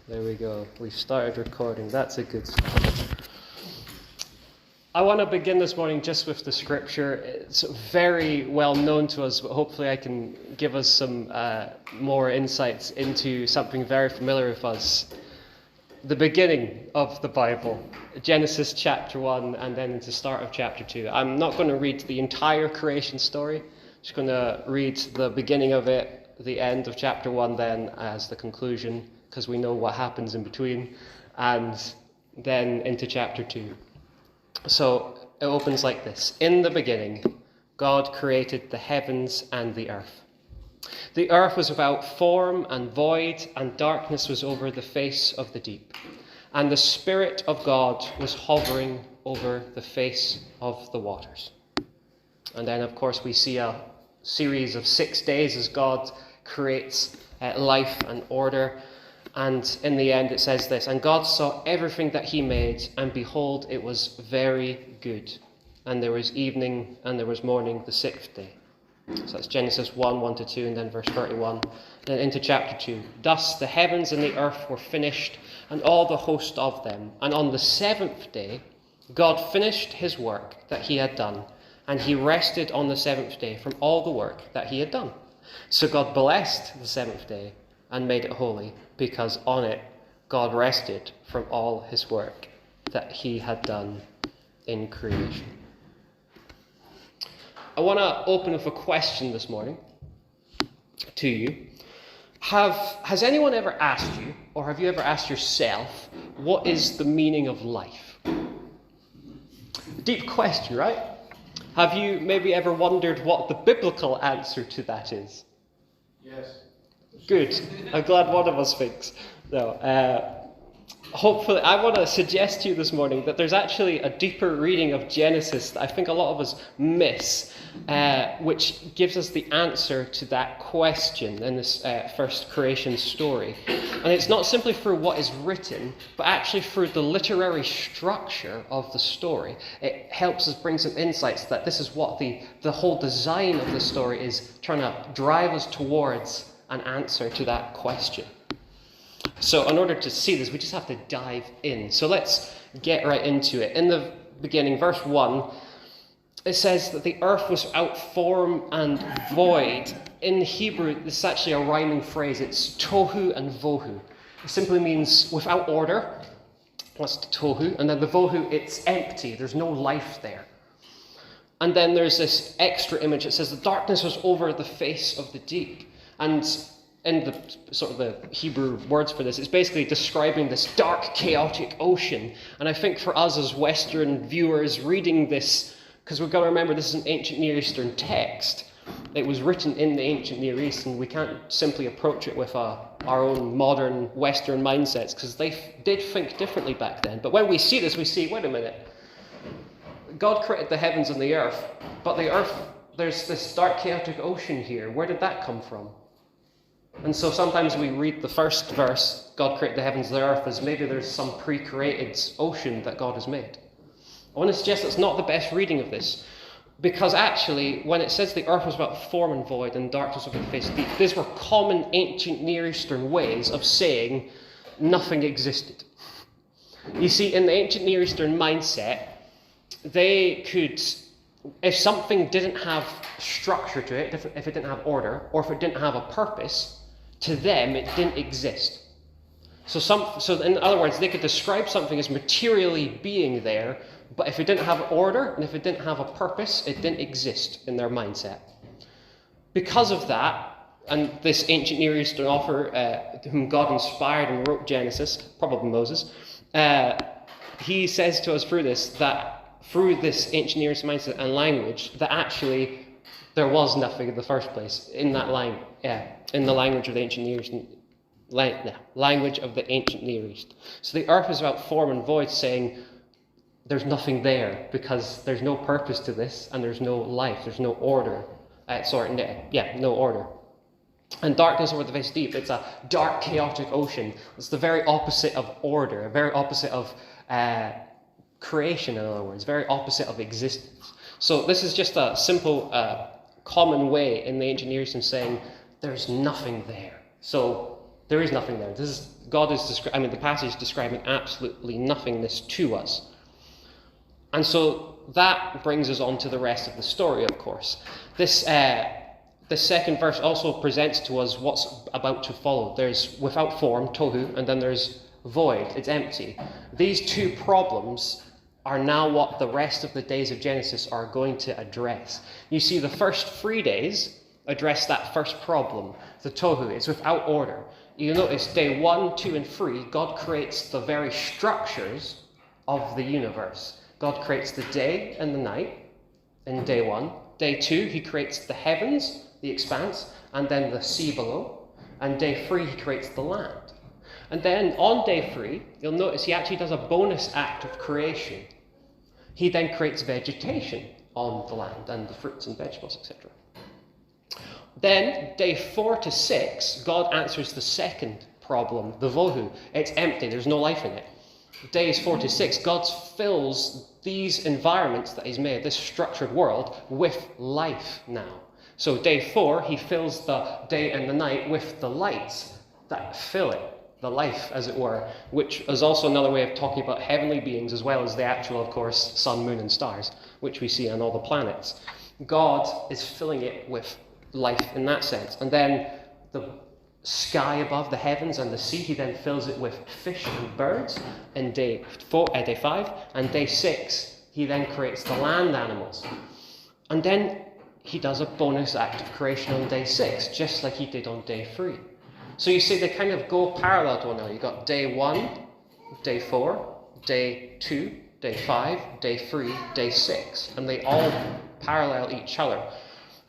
There we go. We've started recording. That's a good start. I want to begin this morning just with the scripture. It's very well known to us, but hopefully I can give us some more insights into something very familiar with us. The beginning of the Bible, Genesis chapter 1 and then into the start of chapter 2. I'm not going to read the entire creation story. I'm just going to read the beginning of it, the end of chapter 1 then as the conclusion, because we know what happens in between, and then into chapter 2. So it opens like this. In the beginning, God created the heavens and the earth. The earth was without form and void, and darkness was over the face of the deep. And the Spirit of God was hovering over the face of the waters. And then, of course, we see a series of 6 days as God creates life and order. And in the end it says this, and God saw everything that he made, and behold, it was very good. And there was evening and there was morning the sixth day. So that's Genesis 1, 1-2, and then verse 31. Then into chapter 2. Thus the heavens and the earth were finished, and all the host of them. And on the seventh day God finished his work that he had done, and he rested on the seventh day from all the work that he had done. So God blessed the seventh day and made it holy, because on it God rested from all his work that he had done in creation. I want to open with a question this morning to you. Has anyone ever asked you, or have you ever asked yourself, what is the meaning of life? Deep question, right? Have you maybe ever wondered what the biblical answer to that is? Yes. Good. I'm glad one of us thinks. No. Hopefully, I want to suggest to you this morning that there's actually a deeper reading of Genesis that I think a lot of us miss, which gives us the answer to that question in this first creation story. And it's not simply through what is written, but actually through the literary structure of the story. It helps us bring some insights that this is what the whole design of the story is trying to drive us towards an answer to that question. So in order to see this, we just have to dive in. So let's get right into it. In the beginning, verse 1, it says that the earth was without form and void. In Hebrew, this is actually a rhyming phrase. It's tohu and vohu. It simply means without order. That's the tohu. And then the vohu, it's empty. There's no life there. And then there's this extra image. It says the darkness was over the face of the deep. And in the sort of the Hebrew words for this, it's basically describing this dark, chaotic ocean. And I think for us as Western viewers reading this, because we've got to remember this is an ancient Near Eastern text. It was written in the ancient Near East, and we can't simply approach it with our own modern Western mindsets, because they did think differently back then. But when we see this, we see, wait a minute, God created the heavens and the earth, but the earth, there's this dark, chaotic ocean here. Where did that come from? And so sometimes we read the first verse, God created the heavens and the earth, as maybe there's some pre-created ocean that God has made. I want to suggest that's not the best reading of this, because actually, when it says the earth was without form and void and darkness over the face of the deep, these were common ancient Near Eastern ways of saying nothing existed. You see, in the ancient Near Eastern mindset, they could, if something didn't have structure to it, if it didn't have order, or if it didn't have a purpose, to them it didn't exist. So in other words, they could describe something as materially being there, but if it didn't have order and if it didn't have a purpose, it didn't exist in their mindset. Because of that, and this ancient Near Eastern author, whom God inspired and wrote Genesis, probably Moses, he says to us through this, that through this ancient Near Eastern mindset and language, that actually there was nothing in the first place in that in the language of the ancient Near East, language of the ancient Near East. So the earth is without form and void, saying there's nothing there because there's no purpose to this and there's no life, there's no order. No order. And darkness over the face deep, it's a dark, chaotic ocean. It's the very opposite of order, very opposite of creation, in other words, very opposite of existence. So this is just a simple, common way in the ancient Near East saying there's nothing there. So There is nothing there. The passage is describing absolutely nothingness to us. And so that brings us on to the rest of the story, of course. The second verse also presents to us what's about to follow. There's without form, tohu, and then there's void, it's empty. These two problems are now what the rest of the days of Genesis are going to address. You see, the first 3 days address that first problem, the tohu. It's without order. You notice day 1, 2, and 3, God creates the very structures of the universe. God creates the day and the night in day 1. Day 2, he creates the heavens, the expanse, and then the sea below. And day 3, he creates the land. And then on day 3, you'll notice he actually does a bonus act of creation. He then creates vegetation on the land and the fruits and vegetables, etc. Then, day 4 to 6, God answers the second problem, the vohu. It's empty, there's no life in it. Days 4 to 6, God fills these environments that he's made, this structured world, with life now. So day 4, he fills the day and the night with the lights that fill it, the life, as it were, which is also another way of talking about heavenly beings, as well as the actual, of course, sun, moon, and stars, which we see on all the planets. God is filling it with life in that sense. And then the sky above the heavens and the sea, he then fills it with fish and birds in day 5. And day 6, he then creates the land animals. And then he does a bonus act of creation on day 6, just like he did on day 3. So you see, they kind of go parallel to one another. You've got day 1, day 4, day 2, day 5, day 3, day 6, and they all parallel each other.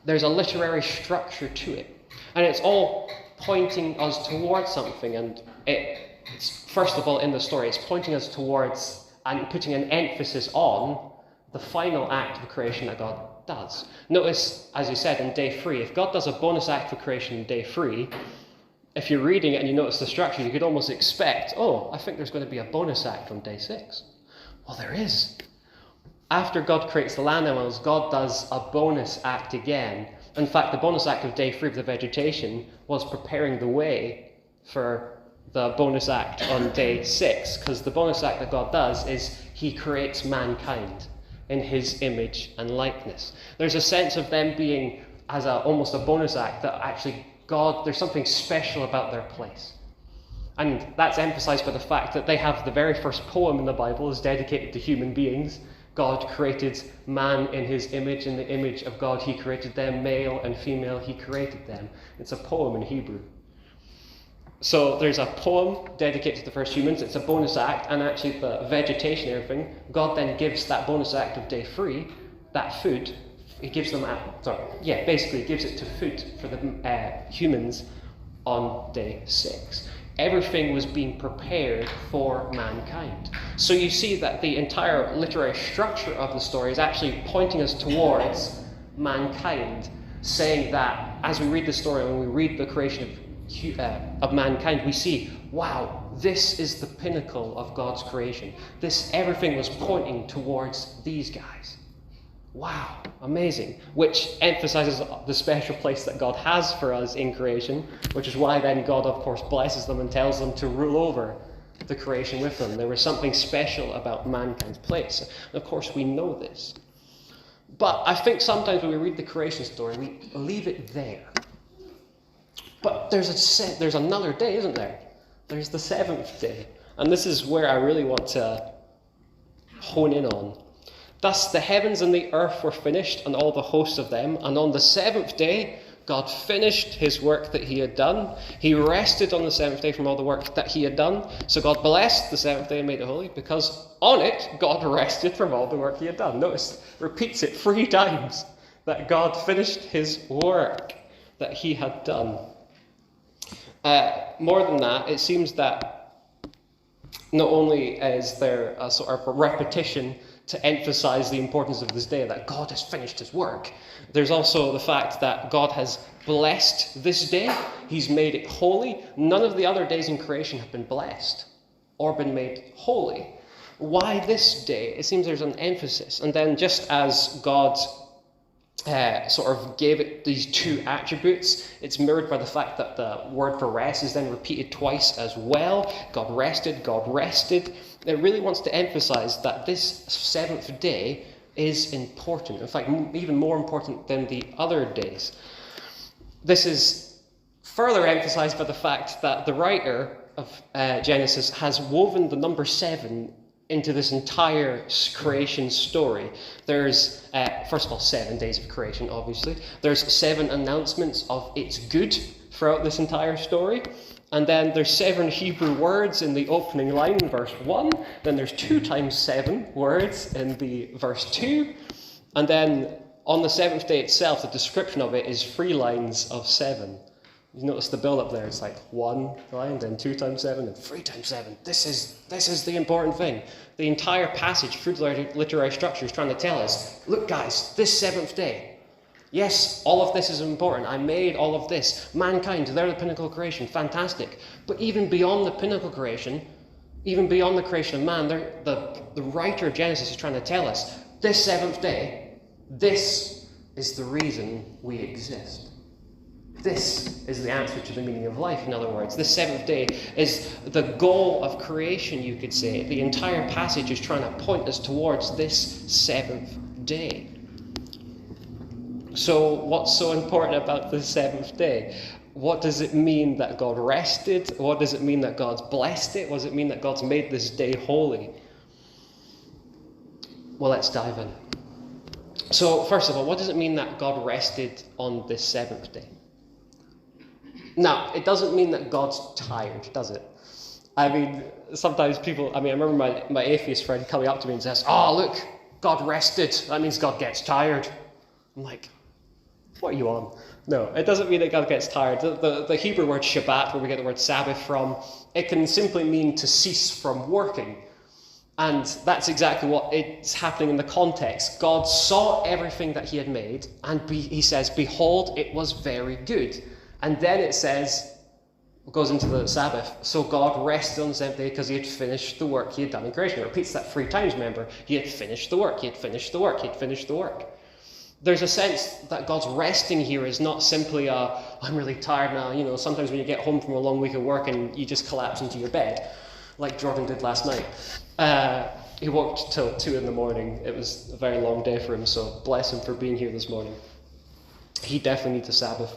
There's a literary structure to it, and it's all pointing us towards something, and it's first of all in the story, it's pointing us towards and putting an emphasis on the final act of creation that God does. Notice, as you said, in day 3, if God does a bonus act for creation in day 3, if you're reading it and you notice the structure, you could almost expect, I think there's going to be a bonus act on day 6. Well, there is. After God creates the land animals, God does a bonus act again. In fact, the bonus act of day 3 of the vegetation was preparing the way for the bonus act on day 6, because the bonus act that God does is he creates mankind in his image and likeness. There's a sense of them being as almost a bonus act that actually God, there's something special about their place. And that's emphasized by the fact that they have the very first poem in the Bible is dedicated to human beings. God created man in his image, in the image of God he created them, male and female he created them. It's a poem in Hebrew. So there's a poem dedicated to the first humans, it's a bonus act, and actually the vegetation and everything, God then gives that bonus act of day 3, that food, he gives them, basically gives it to food for the humans on day 6. Everything was being prepared for mankind. So you see that the entire literary structure of the story is actually pointing us towards mankind, saying that as we read the story, when we read the creation of mankind, we see, wow, this is the pinnacle of God's creation. Everything was pointing towards these guys. Wow, amazing. Which emphasizes the special place that God has for us in creation, which is why then God, of course, blesses them and tells them to rule over the creation with them. There was something special about mankind's place. And of course, we know this. But I think sometimes when we read the creation story, we leave it there. But there's another day, isn't there? There's the 7th day. And this is where I really want to hone in on. Thus the heavens and the earth were finished, and all the hosts of them. And on the 7th day, God finished his work that he had done. He rested on the 7th day from all the work that he had done. So God blessed the 7th day and made it holy, because on it, God rested from all the work he had done. Notice, repeats it 3 times, that God finished his work that he had done. More than that, it seems that not only is there a sort of a repetition to emphasize the importance of this day, that God has finished his work, there's also the fact that God has blessed this day. He's made it holy. None of the other days in creation have been blessed or been made holy. Why this day? It seems there's an emphasis. And then just as God sort of gave it these two attributes. It's mirrored by the fact that the word for rest is then repeated twice as well. God rested, God rested. It really wants to emphasize that this seventh day is important. In fact, even more important than the other days. This is further emphasized by the fact that the writer of Genesis has woven the number 7 into this entire creation story. There's, first of all, 7 days of creation, obviously. There's 7 announcements of it's good throughout this entire story. And then there's 7 Hebrew words in the opening line in verse 1. Then there's 2 times 7 words in the verse 2. And then on the 7th day itself, the description of it is 3 lines of 7. You notice the build-up there. It's like 1 line, then 2 times 7, and 3 times 7. This is the important thing. The entire passage through the literary structure is trying to tell us, look guys, this 7th day, yes, all of this is important. I made all of this. Mankind, they're the pinnacle of creation. Fantastic. But even beyond the pinnacle creation, even beyond the creation of man, the writer of Genesis is trying to tell us, this 7th day, this is the reason we exist. This is the answer to the meaning of life, in other words. This 7th day is the goal of creation, you could say. The entire passage is trying to point us towards this 7th day. So what's so important about the 7th day? What does it mean that God rested? What does it mean that God's blessed it? What does it mean that God's made this day holy? Well, let's dive in. So, first of all, what does it mean that God rested on this 7th day? Now, it doesn't mean that God's tired, does it? I mean, sometimes people, I remember my atheist friend coming up to me and says, oh, look, God rested. That means God gets tired. I'm like, what are you on? No, it doesn't mean that God gets tired. The Hebrew word Shabbat, where we get the word Sabbath from, it can simply mean to cease from working. And that's exactly what it's happening in the context. God saw everything that he had made, and he says, behold, it was very good. And then it says, it goes into the Sabbath, so God rested on the 7th day because he had finished the work he had done in creation. It repeats that 3 times, remember. He had finished the work, he had finished the work, he had finished the work. There's a sense that God's resting here is not simply I'm really tired now. You know, sometimes when you get home from a long week of work and you just collapse into your bed, like Jordan did last night. He worked till 2 in the morning. It was a very long day for him, so bless him for being here this morning. He definitely needs a Sabbath.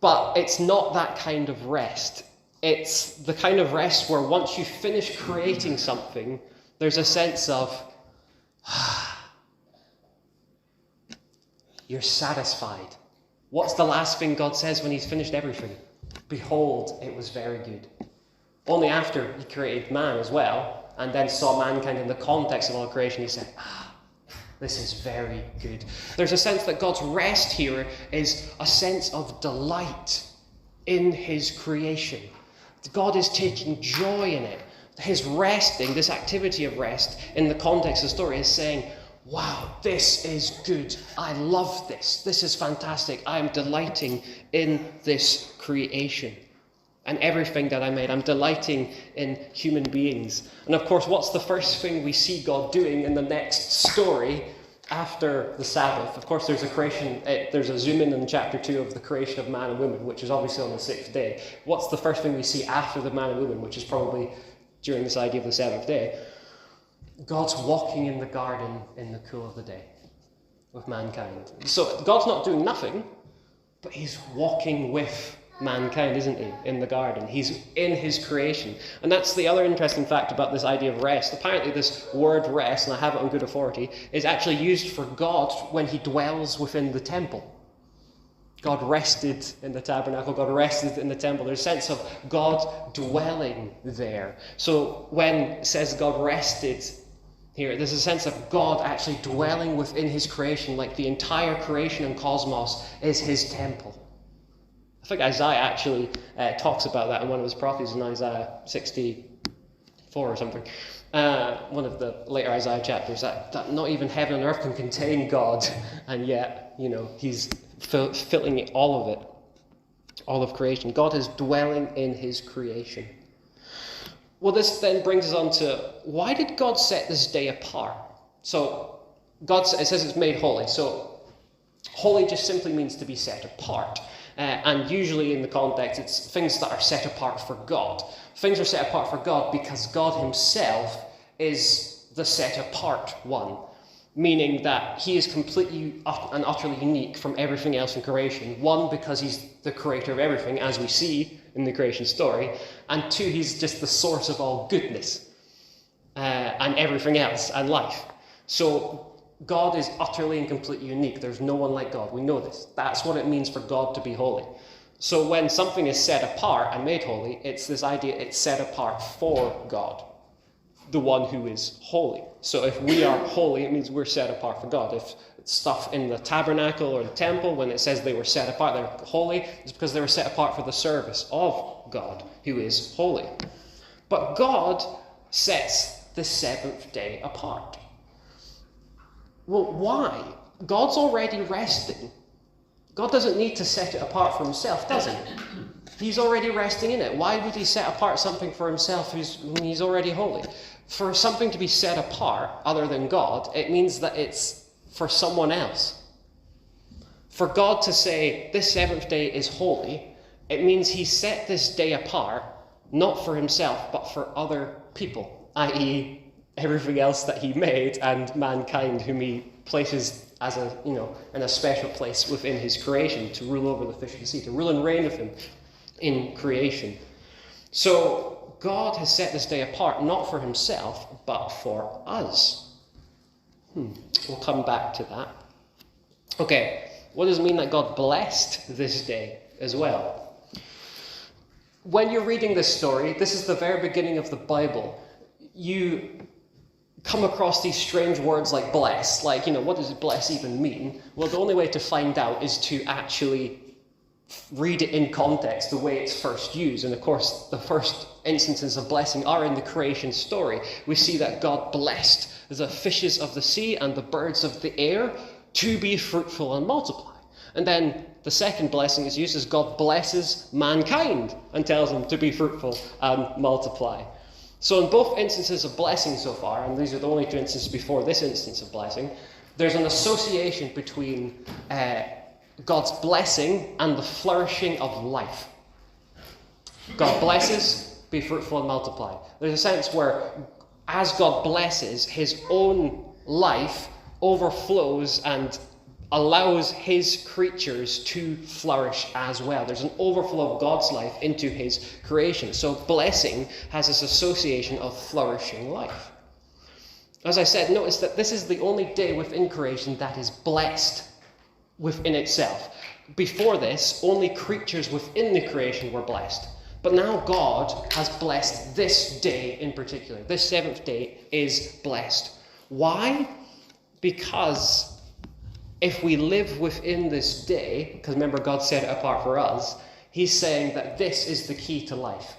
But it's not that kind of rest. It's the kind of rest where once you finish creating something, there's a sense of, you're satisfied. What's the last thing God says when he's finished everything? Behold, it was very good. Only after he created man as well, and then saw mankind in the context of all creation, he said, this is very good. There's a sense that God's rest here is a sense of delight in his creation. God is taking joy in it. His resting, this activity of rest in the context of the story is saying, wow, this is good. I love this. This is fantastic. I am delighting in this creation and everything that I made. I'm delighting in human beings. And of course, what's the first thing we see God doing in the next story after the Sabbath? Of course, there's a zoom in chapter 2 of the creation of man and woman, which is obviously on the 6th day. What's the first thing we see after the man and woman, which is probably during this idea of the 7th day? God's walking in the garden in the cool of the day with mankind. So God's not doing nothing, but he's walking with mankind, isn't he, in the garden? He's in his creation. And that's the other interesting fact about this idea of rest. Apparently this word rest, and I have it on good authority, is actually used for God when he dwells within the temple. God rested in the tabernacle, God rested in the temple. There's a sense of God dwelling there. So when it says God rested here, there's a sense of God actually dwelling within his creation, like the entire creation and cosmos is his temple. I think Isaiah actually talks about that in one of his prophecies in Isaiah 64 or something. One of the later Isaiah chapters, that not even heaven and earth can contain God, and yet, he's filling all of it, all of creation. God is dwelling in his creation. Well, this then brings us on to, why did God set this day apart? So, it says it's made holy. So holy just simply means to be set apart. And usually in the context, it's things that are set apart for God. Things are set apart for God because God himself is the set apart one, meaning that he is completely and utterly unique from everything else in creation. One, because he's the creator of everything, as we see in the creation story, and two, he's just the source of all goodness and everything else and life. So God is utterly and completely unique. There's no one like God. We know this. That's what it means for God to be holy. So when something is set apart and made holy, it's this idea it's set apart for God, the one who is holy. So if we are holy, it means we're set apart for God. If stuff in the tabernacle or the temple, when it says they were set apart, they're holy, it's because they were set apart for the service of God, who is holy. But God sets the seventh day apart. Well, why? God's already resting. God doesn't need to set it apart for himself, does he? He's already resting in it. Why would he set apart something for himself when he's already holy? For something to be set apart other than God, it means that it's for someone else. For God to say, this seventh day is holy, it means he set this day apart, not for himself, but for other people, i.e., everything else that he made and mankind whom he places as in a special place within his creation to rule over the fish of the sea, to rule and reign with him in creation. So God has set this day apart not for himself, but for us. We'll come back to that. Okay, what does it mean that God blessed this day as well? When you're reading this story, this is the very beginning of the Bible, you come across these strange words like bless. Like, what does bless even mean? Well, the only way to find out is to actually read it in context, the way it's first used. And of course, the first instances of blessing are in the creation story. We see that God blessed the fishes of the sea and the birds of the air to be fruitful and multiply. And then the second blessing is used as God blesses mankind and tells them to be fruitful and multiply. So in both instances of blessing so far, and these are the only two instances before this instance of blessing, there's an association between God's blessing and the flourishing of life. God blesses, be fruitful and multiply. There's a sense where as God blesses, his own life overflows and allows his creatures to flourish as well. There's an overflow of God's life into his creation. So blessing has this association of flourishing life. As I said, notice that this is the only day within creation that is blessed within itself. Before this, only creatures within the creation were blessed. But now God has blessed this day in particular. This seventh day is blessed. Why? Because if we live within this day, because remember God set it apart for us, he's saying that this is the key to life.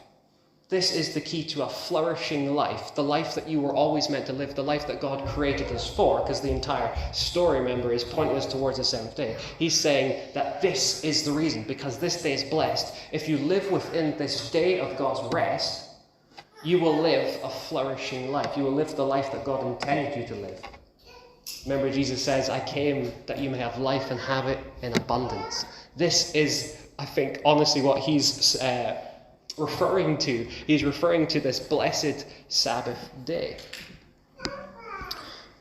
This is the key to a flourishing life, the life that you were always meant to live, the life that God created us for, because the entire story, remember, is pointing us towards the seventh day. He's saying that this is the reason, because this day is blessed. If you live within this day of God's rest, you will live a flourishing life. You will live the life that God intended you to live. Remember, Jesus says, I came that you may have life and have it in abundance. This is, I think, honestly what he's referring to. He's referring to this blessed Sabbath day.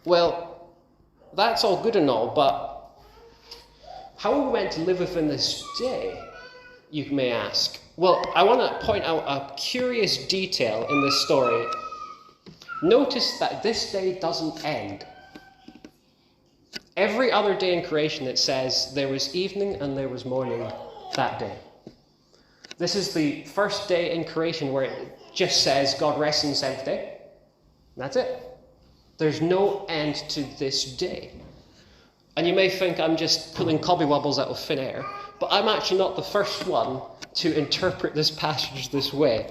Well, that's all good and all, but how are we meant to live within this day, you may ask? Well, I want to point out a curious detail in this story. Notice that this day doesn't end. Every other day in creation it says there was evening and there was morning that day. This is the first day in creation where it just says God rests on the seventh day. That's it. There's no end to this day. And you may think I'm just pulling cobbywobbles out of thin air, but I'm actually not the first one to interpret this passage this way.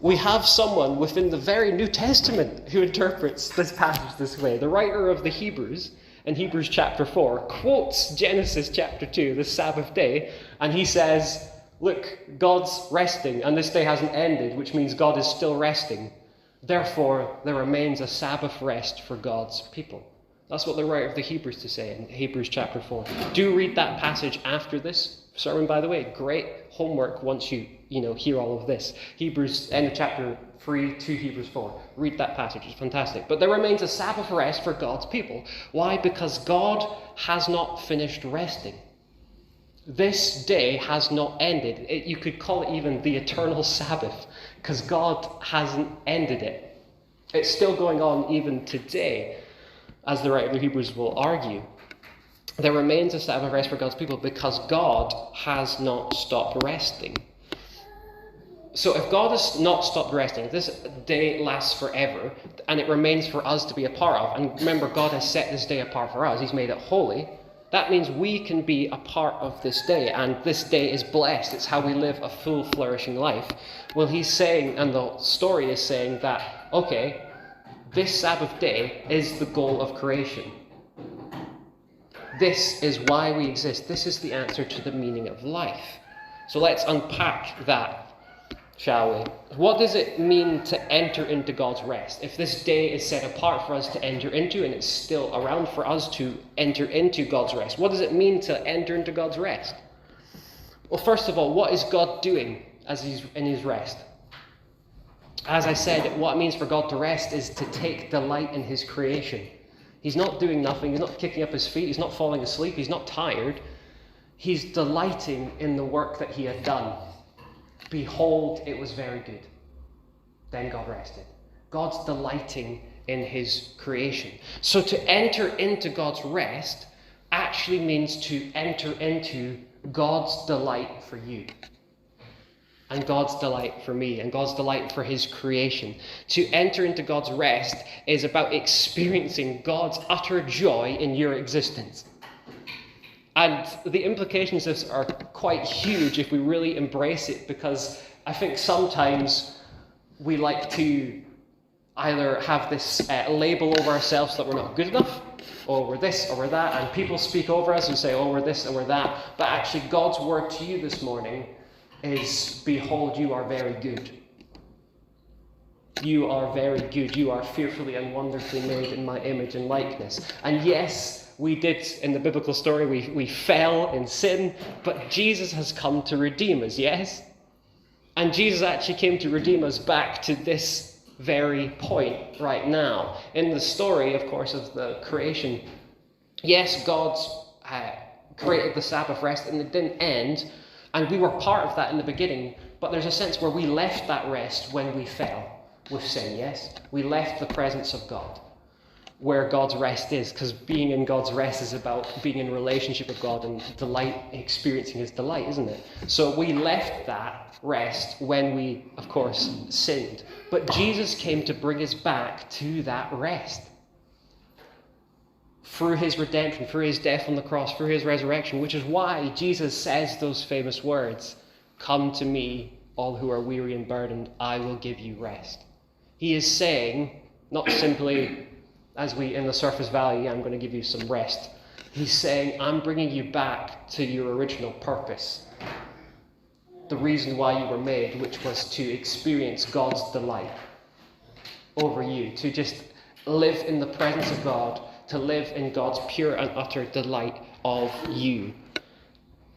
We have someone within the very New Testament who interprets this passage this way. The writer of the Hebrews, in Hebrews chapter 4, quotes Genesis chapter 2, the Sabbath day, and he says, look, God's resting, and this day hasn't ended, which means God is still resting. Therefore, there remains a Sabbath rest for God's people. That's what the writer of the Hebrews to say in Hebrews chapter 4. Do read that passage after this sermon, by the way. Great homework once you hear all of this. Hebrews, end of chapter 3 to Hebrews 4. Read that passage. It's fantastic. But there remains a Sabbath rest for God's people. Why? Because God has not finished resting. This day has not ended. You could call it even the eternal Sabbath, because God hasn't ended it. It's still going on even today, as the writer of the Hebrews will argue. There remains a Sabbath rest for God's people because God has not stopped resting. So if God has not stopped resting, this day lasts forever, and it remains for us to be a part of. And remember, God has set this day apart for us. He's made it holy. That means we can be a part of this day, and this day is blessed. It's how we live a full, flourishing life. Well, he's saying, and the story is saying that, okay, this Sabbath day is the goal of creation. This is why we exist. This is the answer to the meaning of life. So let's unpack that, shall we? What does it mean to enter into God's rest? If this day is set apart for us to enter into, and it's still around for us to enter into God's rest, what does it mean to enter into God's rest? Well, first of all, what is God doing as he's in his rest? As I said, what it means for God to rest is to take delight in his creation. He's not doing nothing. He's not kicking up his feet. He's not falling asleep. He's not tired. He's delighting in the work that he had done. Behold, it was very good. Then God rested. God's delighting in his creation. So to enter into God's rest actually means to enter into God's delight for you. And God's delight for me, and God's delight for his creation. To enter into God's rest is about experiencing God's utter joy in your existence. And the implications of this are quite huge if we really embrace it, because I think sometimes we like to either have this label over ourselves that we're not good enough, or we're this or we're that, and people speak over us and say, oh, we're this and we're that. But actually God's word to you this morning is, behold, you are very good. You are very good. You are fearfully and wonderfully made in my image and likeness. And yes, we did, in the biblical story, we fell in sin, but Jesus has come to redeem us, yes? And Jesus actually came to redeem us back to this very point right now. In the story, of course, of the creation, yes, God's created the Sabbath rest, and it didn't end. And we were part of that in the beginning, but there's a sense where we left that rest when we fell with sin, yes? We left the presence of God, where God's rest is, because being in God's rest is about being in relationship with God and delight, experiencing his delight, isn't it? So we left that rest when we, of course, sinned. But Jesus came to bring us back to that rest. Through his redemption, through his death on the cross, through his resurrection, which is why Jesus says those famous words, come to me, all who are weary and burdened, I will give you rest. He is saying, not simply, as we in the surface value, I'm going to give you some rest. He's saying, I'm bringing you back to your original purpose. The reason why you were made, which was to experience God's delight over you, to just live in the presence of God, to live in God's pure and utter delight of you.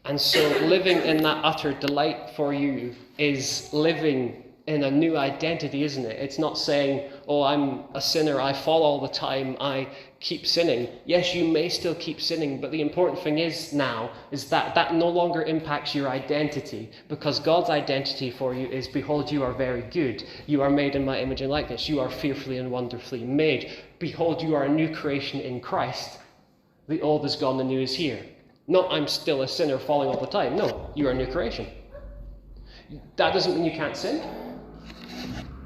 And so living in that utter delight for you is living in a new identity, isn't it? It's not saying, oh, I'm a sinner, I fall all the time, I keep sinning. Yes, you may still keep sinning, but the important thing is now is that that no longer impacts your identity, because God's identity for you is, behold, you are very good. You are made in my image and likeness. You are fearfully and wonderfully made. Behold, you are a new creation in Christ. The old is gone, the new is here. Not, I'm still a sinner falling all the time. No, you are a new creation. That doesn't mean you can't sin.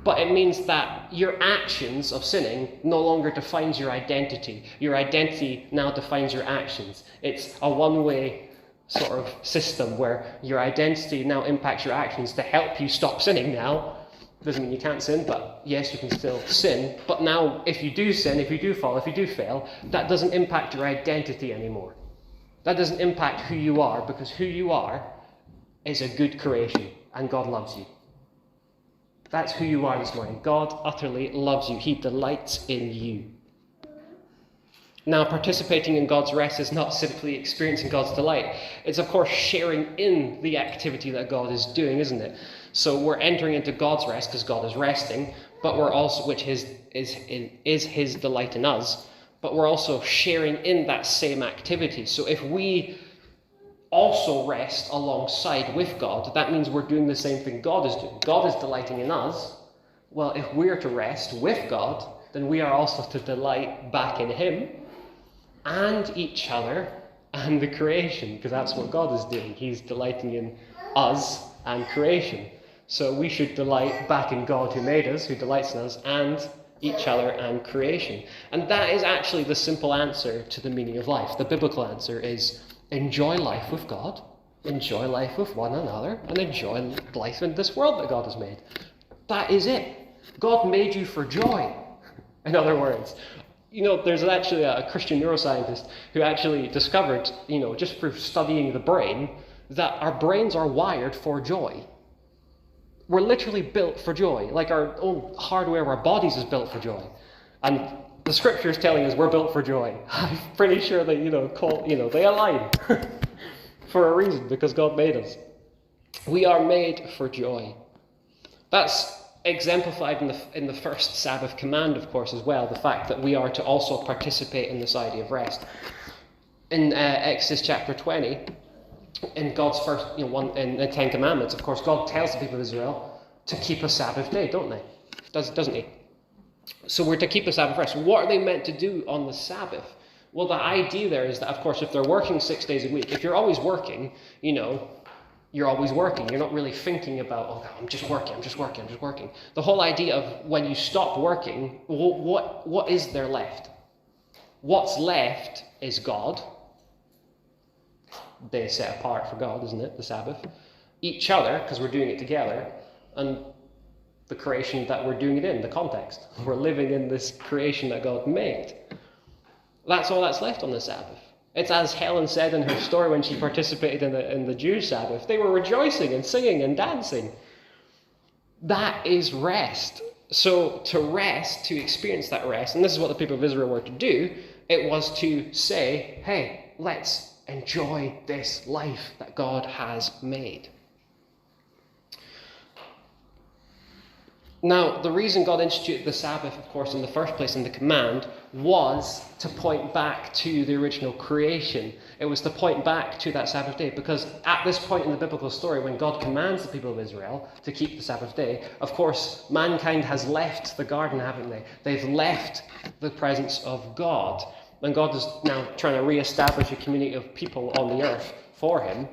But it means that your actions of sinning no longer defines your identity. Your identity now defines your actions. It's a one-way sort of system where your identity now impacts your actions to help you stop sinning now. Doesn't mean you can't sin, but yes, you can still sin. But now, if you do sin, if you do fall, if you do fail, that doesn't impact your identity anymore. That doesn't impact who you are, because who you are is a good creation, and God loves you. That's who you are this morning. God utterly loves you. He delights in you. Now, participating in God's rest is not simply experiencing God's delight. It's, of course, sharing in the activity that God is doing, isn't it? So we're entering into God's rest because God is resting, but we're also, which is his delight in us, but we're also sharing in that same activity. So if we also rest alongside with God, that means we're doing the same thing God is doing. God is delighting in us. Well, if we're to rest with God, then we are also to delight back in him and each other and the creation, because that's what God is doing. He's delighting in us and creation. So we should delight back in God who made us, who delights in us, and each other and creation. And that is actually the simple answer to the meaning of life. The biblical answer is enjoy life with God, enjoy life with one another, and enjoy life in this world that God has made. That is it. God made you for joy. In other words, there's actually a Christian neuroscientist who actually discovered, just through studying the brain, that our brains are wired for joy. We're literally built for joy. Like our own hardware of our bodies is built for joy. And the scripture is telling us we're built for joy. I'm pretty sure that, they align for a reason, because God made us. We are made for joy. That's exemplified in the first Sabbath command, of course, as well, the fact that we are to also participate in this idea of rest. In Exodus chapter 20, in God's first, in the Ten Commandments, of course, God tells the people of Israel to keep a Sabbath day, don't they? Doesn't he? So we're to keep the Sabbath rest. What are they meant to do on the Sabbath? Well, the idea there is that, of course, if they're working 6 days a week, if you're always working, you're always working. You're not really thinking about, I'm just working. The whole idea of when you stop working, what is there left? What's left is God. Day set apart for God, isn't it? The Sabbath. Each other, because we're doing it together, and the creation that we're doing it in, the context. We're living in this creation that God made. That's all that's left on the Sabbath. It's as Helen said in her story when she participated in the Jewish Sabbath. They were rejoicing and singing and dancing. That is rest. So to rest, to experience that rest, and this is what the people of Israel were to do, it was to say, hey, let's enjoy this life that God has made. Now, the reason God instituted the Sabbath, of course, in the first place in the command, was to point back to the original creation. It was to point back to that Sabbath day, because at this point in the biblical story, when God commands the people of Israel to keep the Sabbath day, of course, mankind has left the garden, haven't they? They've left the presence of God. And God is now trying to re-establish a community of people on the earth for him.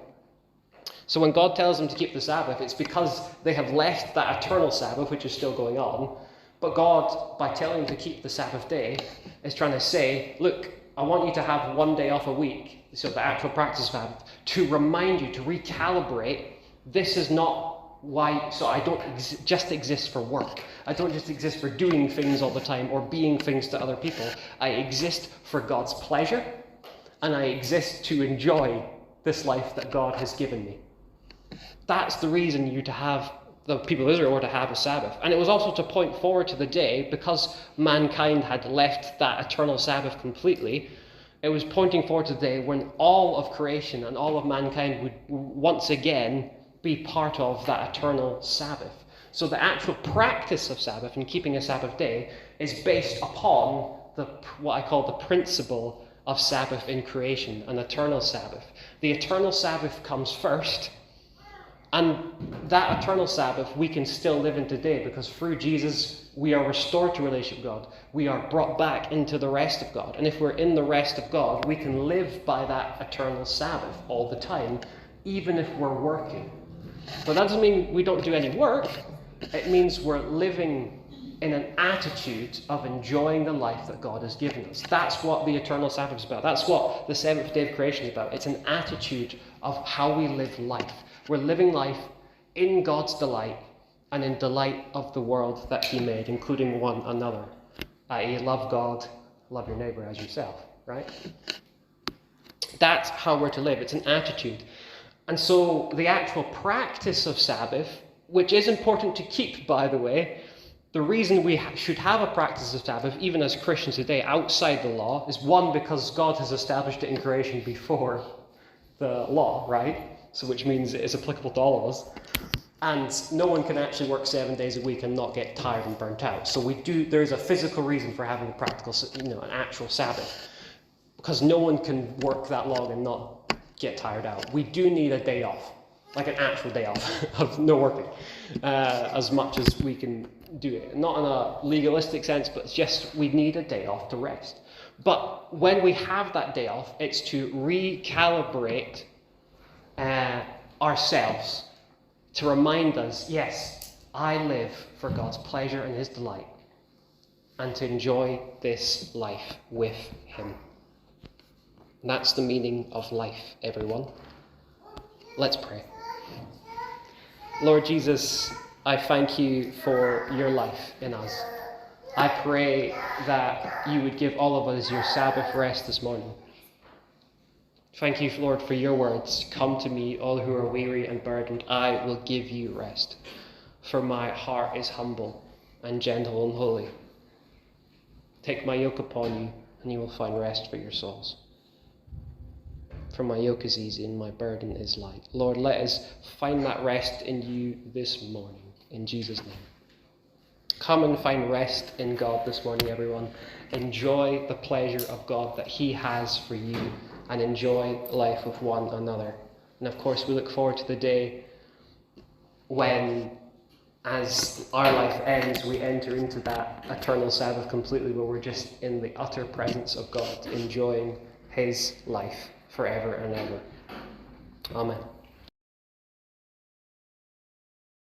So when God tells them to keep the Sabbath, it's because they have left that eternal Sabbath, which is still going on. But God, by telling them to keep the Sabbath day, is trying to say, look, I want you to have one day off a week, so the actual practice of Sabbath, to remind you, to recalibrate, this is not why, so I don't just exist for work. I don't just exist for doing things all the time or being things to other people. I exist for God's pleasure, and I exist to enjoy this life that God has given me. That's the reason the people of Israel were to have a Sabbath. And it was also to point forward to the day, because mankind had left that eternal Sabbath completely. It was pointing forward to the day when all of creation and all of mankind would once again be part of that eternal Sabbath. So the actual practice of Sabbath and keeping a Sabbath day is based upon what I call the principle of Sabbath in creation, an eternal Sabbath. The eternal Sabbath comes first, and that eternal Sabbath we can still live in today, because through Jesus we are restored to relationship with God. We are brought back into the rest of God. And if we're in the rest of God, we can live by that eternal Sabbath all the time, even if we're working. But that doesn't mean we don't do any work. It means we're living in an attitude of enjoying the life that God has given us. That's what the eternal Sabbath is about. That's what the seventh day of creation is about. It's an attitude of how we live life. We're living life in God's delight and in delight of the world that he made, including one another. I.e., love God, love your neighbor as yourself, right? That's how we're to live. It's an attitude. And so the actual practice of Sabbath, which is important to keep, by the way, The reason we should have a practice of Sabbath, even as Christians today, outside the law, is one, because God has established it in creation before the law, right? So which means it is applicable to all of us. And no one can actually work 7 days a week and not get tired and burnt out. So there's a physical reason for having a practical, an actual Sabbath. Because no one can work that long and not get tired out. We do need a day off, like an actual day off of no working, as much as we can do it. Not in a legalistic sense, but it's just we need a day off to rest. But when we have that day off, it's to recalibrate ourselves, to remind us, yes, I live for God's pleasure and his delight, and to enjoy this life with him. And that's the meaning of life, everyone. Let's pray. Lord Jesus, I thank you for your life in us. I pray that you would give all of us your Sabbath rest this morning. Thank you, Lord, for your words. Come to me, all who are weary and burdened. I will give you rest. For my heart is humble and gentle and holy. Take my yoke upon you, and you will find rest for your souls. For my yoke is easy and my burden is light. Lord, let us find that rest in you this morning. In Jesus' name. Come and find rest in God this morning, everyone. Enjoy the pleasure of God that he has for you, and enjoy life with one another. And of course, we look forward to the day when, as our life ends, we enter into that eternal Sabbath completely, where we're just in the utter presence of God, enjoying his life forever and ever. Amen.